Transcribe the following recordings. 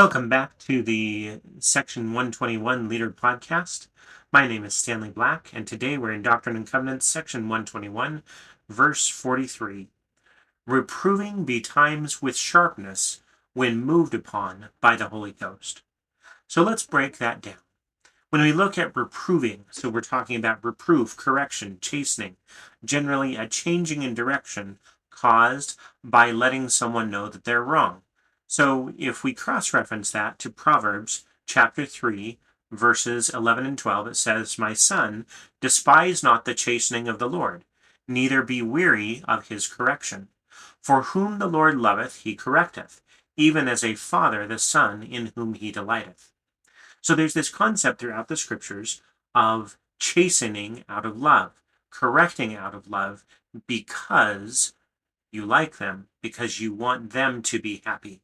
Welcome back to the Section 121 Leader Podcast. My name is Stanley Black, and today we're in Doctrine and Covenants, Section 121, verse 43. Reproving betimes with sharpness when moved upon by the Holy Ghost. So let's break that down. When we look at reproving, so we're talking about reproof, correction, chastening, generally a changing in direction caused by letting someone know that they're wrong. So if we cross-reference that to Proverbs chapter 3, verses 11 and 12, it says, "My son, despise not the chastening of the Lord, neither be weary of his correction. For whom the Lord loveth, he correcteth, even as a father the son in whom he delighteth." So there's this concept throughout the scriptures of chastening out of love, correcting out of love, because you like them, because you want them to be happy.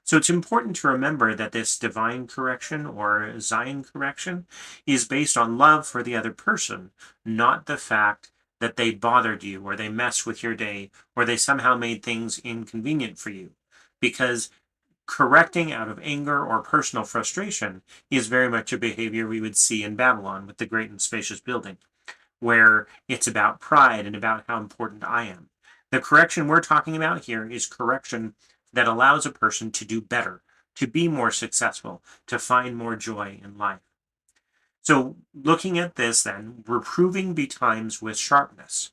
So it's important to remember that this divine correction or Zion correction is based on love for the other person, not the fact that they bothered you or they messed with your day or they somehow made things inconvenient for you. Because correcting out of anger or personal frustration is very much a behavior we would see in Babylon with the great and spacious building, where it's about pride and about how important I am. The correction we're talking about here is correction that allows a person to do better, to be more successful, to find more joy in life. So looking at this then, reproving betimes with sharpness.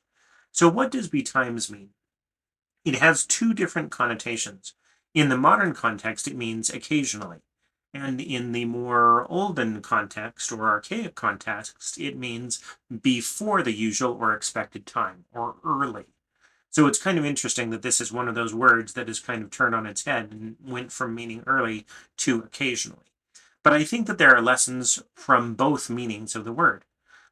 So what does betimes mean? It has two different connotations. In the modern context, it means occasionally. And in the more olden context or archaic context, it means before the usual or expected time, or early. So it's kind of interesting that this is one of those words that is kind of turned on its head and went from meaning early to occasionally. But I think that there are lessons from both meanings of the word.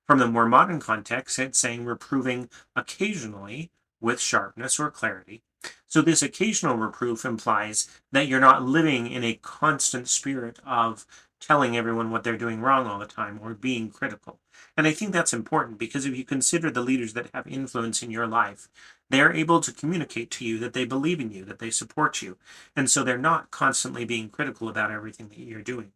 From the more modern context, it's saying reproving occasionally with sharpness or clarity. So this occasional reproof implies that you're not living in a constant spirit of telling everyone what they're doing wrong all the time or being critical. And I think that's important because if you consider the leaders that have influence in your life, they're able to communicate to you that they believe in you, that they support you. And so they're not constantly being critical about everything that you're doing.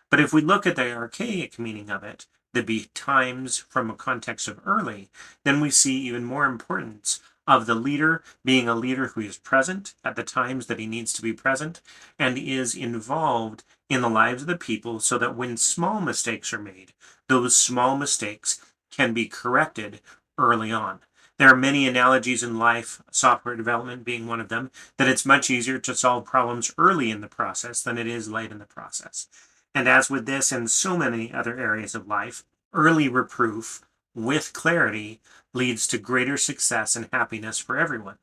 But if we look at the archaic meaning of it, the betimes from a context of early, then we see even more importance of the leader being a leader who is present at the times that he needs to be present and is involved in the lives of the people so that when small mistakes are made, those small mistakes can be corrected early on. There are many analogies in life, software development being one of them, that it's much easier to solve problems early in the process than it is late in the process. And as with this and so many other areas of life, early reproof with clarity leads to greater success and happiness for everyone.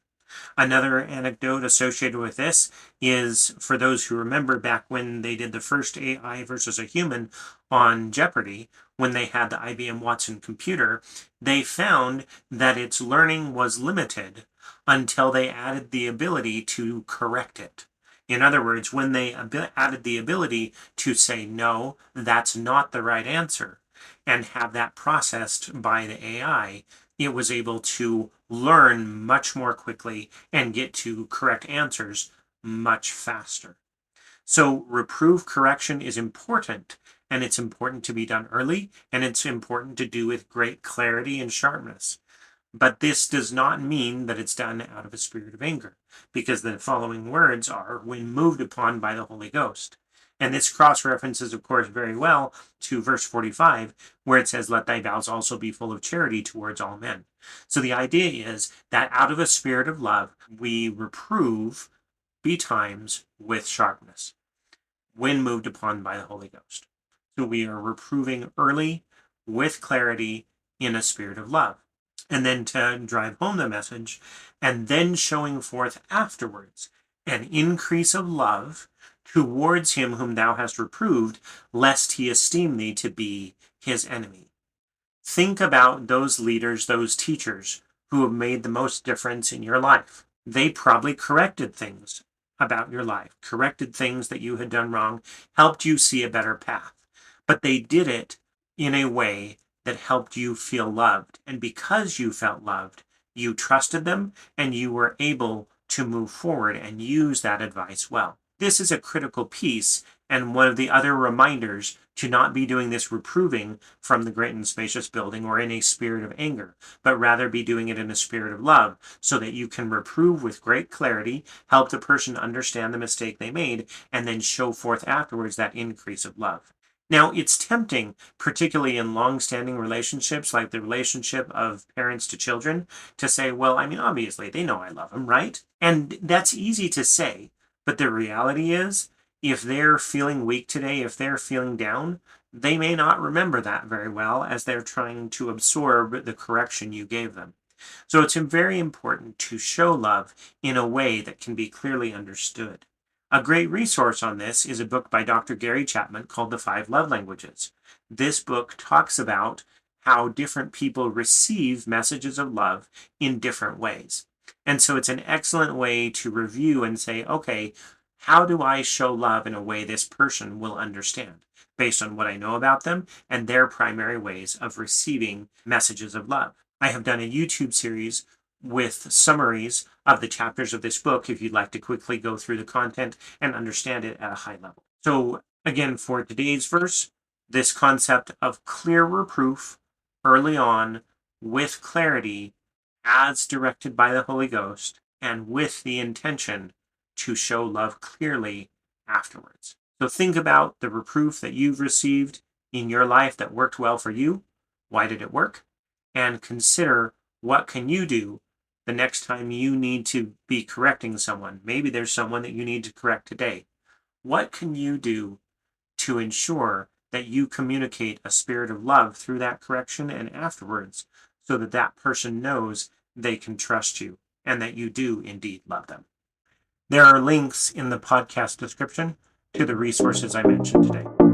Another anecdote associated with this is for those who remember back when they did the first AI versus a human on Jeopardy, when they had the IBM Watson computer, they found that its learning was limited until they added the ability to correct it. In other words, when they added the ability to say, no, that's not the right answer, and have that processed by the AI, it was able to learn much more quickly and get to correct answers much faster. So reproof correction is important, and it's important to be done early, and it's important to do with great clarity and sharpness. But this does not mean that it's done out of a spirit of anger, because the following words are, when moved upon by the Holy Ghost. And this cross-references, of course, very well to verse 45, where it says, "Let thy vows also be full of charity towards all men." So the idea is that out of a spirit of love, we reprove betimes with sharpness, when moved upon by the Holy Ghost. So we are reproving early with clarity in a spirit of love. And then to drive home the message, and then showing forth afterwards an increase of love towards him whom thou hast reproved, lest he esteem thee to be his enemy. Think about those leaders, those teachers who have made the most difference in your life. They probably corrected things about your life, corrected things that you had done wrong, helped you see a better path. But they did it in a way that helped you feel loved. And because you felt loved, you trusted them and you were able to move forward and use that advice well. This is a critical piece and one of the other reminders to not be doing this reproving from the great and spacious building or in a spirit of anger, but rather be doing it in a spirit of love, so that you can reprove with great clarity, help the person understand the mistake they made, and then show forth afterwards that increase of love. Now, it's tempting, particularly in long-standing relationships, like the relationship of parents to children, to say, well, I mean, obviously, they know I love them, right? And that's easy to say, but the reality is, if they're feeling weak today, if they're feeling down, they may not remember that very well as they're trying to absorb the correction you gave them. So it's very important to show love in a way that can be clearly understood. A great resource on this is a book by Dr. Gary Chapman called The 5 Love Languages. This book talks about how different people receive messages of love in different ways. And so it's an excellent way to review and say, okay, how do I show love in a way this person will understand based on what I know about them and their primary ways of receiving messages of love? I have done a YouTube series with summaries of the chapters of this book if you'd like to quickly go through the content and understand it at a high level. So again, for today's verse, this concept of clear reproof early on with clarity as directed by the Holy Ghost and with the intention to show love clearly afterwards. So think about the reproof that you've received in your life that worked well for you. Why did it work? And consider, what can you do the next time you need to be correcting someone? Maybe there's someone that you need to correct today. What can you do to ensure that you communicate a spirit of love through that correction and afterwards, so that that person knows they can trust you and that you do indeed love them? There are links in the podcast description to the resources I mentioned today.